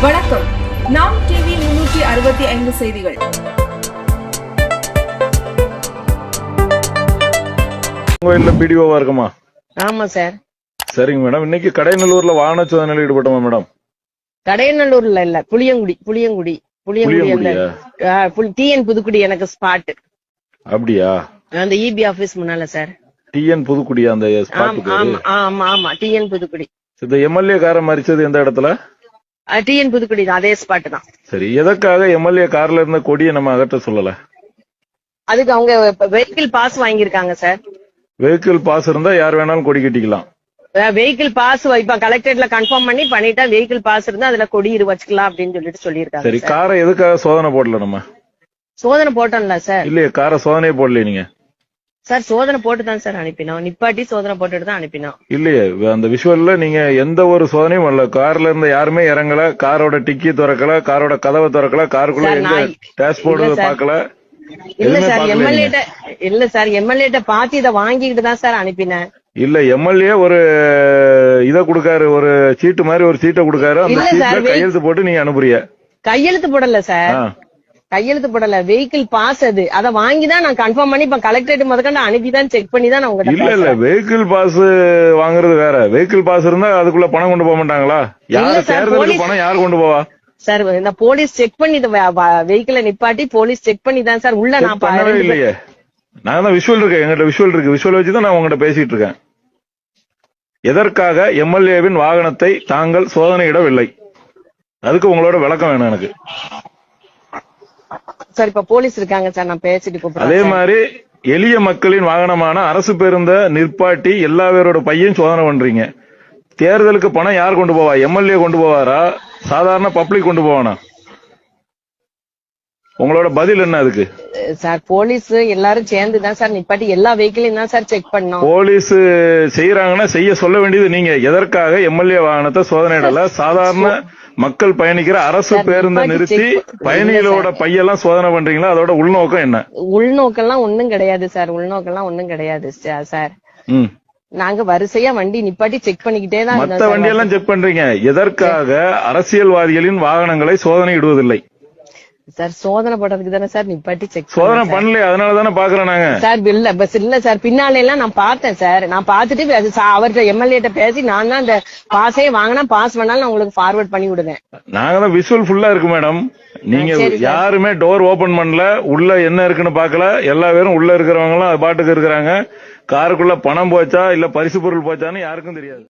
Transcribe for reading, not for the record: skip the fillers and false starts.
வணக்கம். நாம் டிவி 365 செய்திகள். கோயில்ல பிடிஓவா இருக்குமா? ஆமா சார். சரிங்க மேடம். இன்னைக்கு கடையநல்லூர்ல வாகன சோதனையில் ஈடுபட்டோமா மேடம்? கடையநல்லூர்ல இல்ல, புளியங்குடி டிஎன் புதுக்குடி எனக்கு ஸ்பாட். அப்படியா? அந்த இபி ஆபீஸ் முன்னால சார். டிஎன் புதுக்குடி அந்த ஸ்பாட்டுக்கு? ஆமா டிஎன் புதுக்குடி. இந்த எம்எல்ஏ காரை மறிச்சது எந்த இடத்துல? டிஎன் புதுக்குடி தான், அதே ஸ்பாட் தான். சரி, எதற்காக எம்எல்ஏ கார்ல இருந்த கொடியை நம்ம அகற்ற சொல்லல? அதுக்கு அவங்க வெஹிக்கிள் பாஸ் வாங்கியிருக்காங்க சார். வெஹிக்கிள் பாஸ் இருந்தா யார் வேணாலும் கொடி கட்டிக்கலாம். வெஹிக்கிள் பாஸ் இப்ப கலெக்டரேட்ல கன்ஃபார்ம் பண்ணிட்டா வெஹிக்கிள் பாஸ் இருந்தா அதுல கொடி வச்சுக்கலாம் அப்படின்னு சொல்லியிருக்காங்க. சரி, காரை எதுக்காக சோதனை போடல? நம்ம சோதனை போட்டோம்ல சார். இல்லையே, காரை சோதனையே போடல நீங்க சார். சோதனை போட்டு தான் சார் அனுப்பினோம், நிப்பாட்டி சோதனை போட்டுட்டு தான் அனுப்பினோம். இல்லையே, அந்த விஷுவல்ல நீங்க எந்த ஒரு சோதனையும் வரல. கார்ல இருந்த யாருமே இறங்கல, காரோட டிக்கி திறக்கல, காரோட கதவை திறக்கல, காருக்குள்ள எந்த டேஷ்போர்டு பாக்கல. இல்ல சார், எம்எல்ஏட்ட பாத்து இதை வாங்கிட்டு தான் சார் அனுப்பினேன். இல்ல, எம்எல்ஏ ஒரு இத குடுக்காரு, ஒரு சீட்டு மாதிரி ஒரு சீட்டை குடுக்காரு. அந்த சீட்ல கையெழுத்து போட்டு நீங்க அனுப்புறீங்க. கையெழுத்து போடல சார், கையெழுத்து போடல. வெஹிக்கிள் பாஸ் அதை வாங்கிதான் நான் கன்ஃபார்ம் பண்ணி இப்ப கலெக்டரேட் முதற்கொண்டு அனுப்பிதான் செக் பண்ணி தான் நான் உங்ககிட்ட. இல்ல வெஹிக்கிள் பாஸ் வாங்குறது வேற. வெஹிக்கிள் பாஸ் இருந்தா அதுக்குள்ள பணம் கொண்டு போக மாட்டாங்களா? யாரு தேர்தலுக்கு பணம் யாரு கொண்டு போவா சார்? இந்த போலீஸ் செக் பண்ணி வெஹிக்கிளை நிப்பாட்டி போலீஸ் செக் பண்ணி தான் சார் உள்ள நான் பண்ணவே இல்லையே. நான் தான் விஷுவல் இருக்கு, எங்கிட்ட விஷுவல் இருக்கு. விஷுவல் வச்சுதான் நான் உங்ககிட்ட பேசிட்டு இருக்கேன். எதற்காக எம்எல்ஏவின் வாகனத்தை தாங்கள் சோதனையிடவில்லை? அதுக்கு உங்களோட விளக்கம் வேணும் எனக்கு சார். இப்ப போலீஸ் இருக்காங்க சார், நான் பேசிட்டு கூப்பிடுறேன். அதே மாதிரி எளிய மக்களின் வாகனமான அரசு பேருந்த நிற்பாட்டி எல்லா பேரோட பையன் சோதனை பண்றீங்க. தேர்தலுக்கு பணம் யார் கொண்டு போவா? எம்எல்ஏ கொண்டு போவாரா, சாதாரண பப்ளிக் கொண்டு போவானா? உங்களோட பதில் என்ன அதுக்கு? சார் போலீஸ் எல்லாரும் சேர்ந்து தான் சார் நிப்பாட்டி எல்லா வெஹிக்கிளையும் தான் சார் செக் பண்ணோம். போலீஸ் செய்யறாங்கன்னா செய்ய சொல்ல வேண்டியது நீங்க. எதற்காக எம்எல்ஏ வாகனத்தை சோதனையிடல? சாதாரண மக்கள் பயணிக்கிற அரசு பேருந்தை நிறுத்தி பயணிகளோட பையெல்லாம் சோதனை பண்றீங்களா? அதோட உள்நோக்கம் என்ன? உள்நோக்கம்லாம் ஒண்ணும் கிடையாது சார், உள்நோக்கம்லாம் ஒண்ணும் கிடையாது சார். நாங்க வரிசையா வண்டி நிப்பாட்டி செக் பண்ணிக்கிட்டே தான். மத்த வண்டி எல்லாம் செக் பண்றீங்க. எதற்காக அரசியல்வாதிகளின் வாகனங்களை சோதனை இடுவதில்லை சார்? சோதனை போடுறதுக்கு தானே சார் நிப்பாட்டி செக். சோதனை பண்ணல, அதனால தானே பாக்குறோம் நாங்க சார். இல்ல சார், பின்னால எல்லாம் நான் பார்த்தேன் சார். நான் பார்த்துட்டு அவர்கிட்ட எம்எல்ஏட்ட பேசி நான் தான் அந்த பாஸே வாங்கினா பாஸ் பண்ணாலும் நான் உங்களுக்கு ஃபார்வர்ட் பண்ணி விடுவேன். நாங்க தான் விஷுவல் ஃபுல்லா இருக்கு மேடம். நீங்க யாருமே டோர் ஓபன் பண்ணல, உள்ள என்ன இருக்குன்னு பாக்கல. எல்லா பேரும் உள்ள இருக்கிறவங்க எல்லாம் பாட்டுக்கு இருக்கிறாங்க. காருக்குள்ள பணம் போச்சா இல்ல பரிசு பொருள் போச்சான்னு யாருக்கும் தெரியாது.